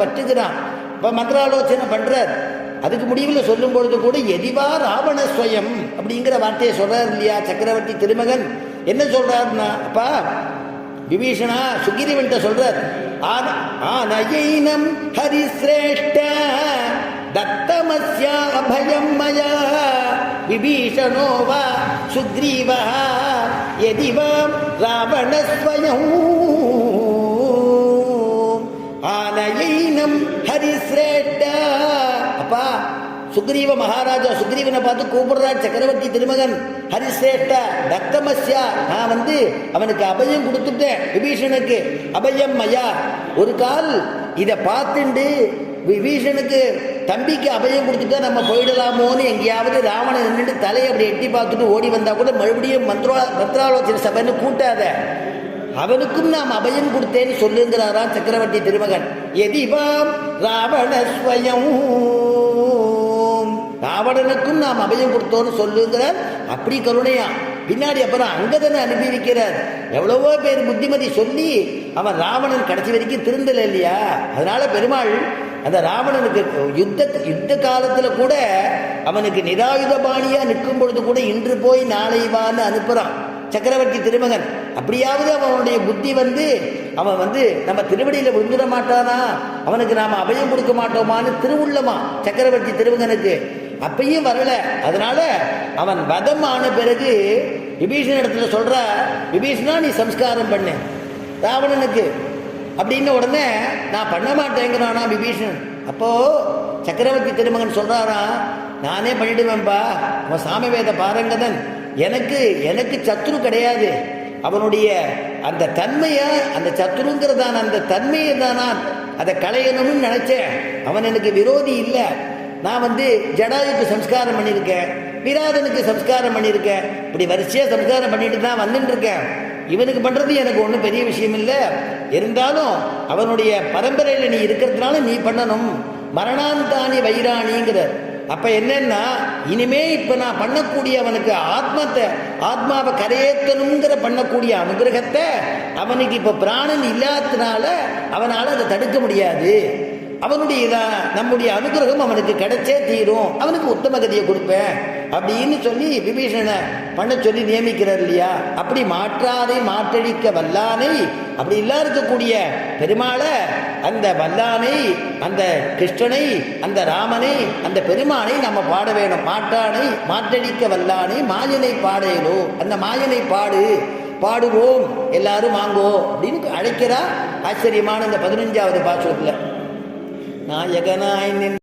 பற்றுகிறான். இப்போ மந்திராலோசனை பண்றார். அதுக்கு முடிவில் சொல்லும் பொழுது கூட எதிவா ராவணஸ்வயம் அப்படிங்கிற வார்த்தையை சொல்றாரு இல்லையா சக்கரவர்த்தி திருமகன். என்ன சொல்றாருன்னா, அப்பா விபீஷணா சுகிரீவன்ட்ட சொல்றார், ஆனயைனம் ஹரிஸ்ரேஷ்ட தத்தமஸ்யா அபயம் மயா விபீஷணோ வா சுக்ரீவா யதிவாம் ராவணஸ்வயம் ஆனயைனம் ஹரிஸ்ரேஷ்ட. அப்பா சுக்ரீவ மகாராஜா சுக்ரீவனை பார்த்து கூப்பிடுறார் சக்கரவர்த்தி திருமகன். ஹரிசேஷ்டா தத்தமஸ்யா, நான் அவனுக்கு அபயம் கொடுத்துட்டேன். விபீஷனுக்கு அபயம் மயா. ஒரு கால் இதை பார்த்துண்டு விபீஷனுக்கு தம்பிக்கு அபயம் கொடுத்துட்டா நம்ம போயிடலாமோன்னு எங்கேயாவது ராவணன் நின்றுட்டு தலையை அப்படி எட்டி பார்த்துட்டு ஓடி வந்தா கூட மறுபடியும் மந்திராலோசனை சபைன்னு கூட்டாத, அவனுக்கும் நாம் அபயம் கொடுத்தேன்னு சொல்லுங்கிறாராம் சக்கரவர்த்தி திருமகன். எதிவாம் ராவணஸ்வயம், ராவணனுக்கும் நாம் அபயம் கொடுத்தோன்னு சொல்லுங்கிறார். அப்படி கருணையா. பின்னாடி அப்புறம் அங்கதனை அனுப்பியிருக்கிறார். எவ்வளவோ பேர் புத்திமதி சொல்லி அவன் ராவணன் கடைசி வரைக்கும் திருந்தல இல்லையா. அதனால பெருமாள் அந்த ராவணனுக்கு யுத்த காலத்துல கூட அவனுக்கு நிராயுதபாணியா நிற்கும் பொழுது கூட இன்று போய் நாளை வான்னு அனுப்புறான் சக்கரவர்த்தி திருமகன். அப்படியாவது அவனுடைய புத்தி அவன் நம்ம திருவடியில விழுந்துட மாட்டானா, அவனுக்கு நாம அபயம் கொடுக்க மாட்டோமான்னு திருவுள்ளமா சக்கரவர்த்தி திருமகனுக்கு. அப்பையும் வரல. அதனால அவன் வதம் ஆன பிறகு விபீஷண இடத்துல சொல்ற, விபீஷணா நீ சம்ஸ்காரம் பண்ணு ராவணனுக்கு அப்படின்னு. உடனே நான் பண்ண மாட்டேங்கிறானா விபீஷணன். அப்போ சக்கரவர்த்தி திருமகன் சொல்றாரா, நானே பண்ணிடுவேன்பா, அவன் சாமவேத பாரங்கதன், எனக்கு சத்ரு கிடையாது. அவனுடைய அந்த தன்மையை, அந்த சத்ருங்கிறதான அந்த தன்மையை தான் நான் அதை களையணும்னு நினைச்சேன். அவன் எனக்கு விரோதி இல்லை. நான் ஜடாயுக்கு சம்ஸ்காரம் பண்ணியிருக்கேன், விராதனுக்கு சம்ஸ்காரம் பண்ணியிருக்கேன், இப்படி வரிசையாக சம்ஸ்காரம் பண்ணிட்டு தான் வந்துட்டு இருக்கேன். இவனுக்கு பண்ணுறது எனக்கு ஒன்றும் பெரிய விஷயம் இல்லை. இருந்தாலும் அவனுடைய பரம்பரையில் நீ இருக்கிறதுனால நீ பண்ணணும். மரணாந்தானி வைராணிங்கிற. அப்போ என்னன்னா, இனிமே இப்போ நான் பண்ணக்கூடிய அவனுக்கு ஆத்மாவை கரையேற்றணுங்கிற பண்ணக்கூடிய அனுகிரகத்தை அவனுக்கு இப்போ பிராணன் இல்லாததுனால அவனால் அதை தடுக்க முடியாது. நம்முடைய அனுகிரகம் அவனுக்கு கிடைச்சே தீரும், அவனுக்கு உத்தம கதியை கொடுப்பேன் அப்படின்னு சொல்லி விபீஷணனை பண்ண சொல்லி நியமிக்கிறார் இல்லையா. அப்படி மாற்றாரை மாற்றடிக்க வல்லானை, அப்படி இல்லா இருக்கக்கூடிய பெருமாளை, அந்த வல்லானை, அந்த கிருஷ்ணனை, அந்த ராமனை, அந்த பெருமானை நம்ம பாட வேணும். மாற்றானை மாற்றடிக்க வல்லானை மாயனை பாடையிலோ, அந்த மாயனை பாடுவோம் எல்லாரும் வாங்கோ அப்படின்னு அழைக்கிறா. ஆச்சரியமான இந்த 15வது பாசுரத்தில் நாயகனாய் நின்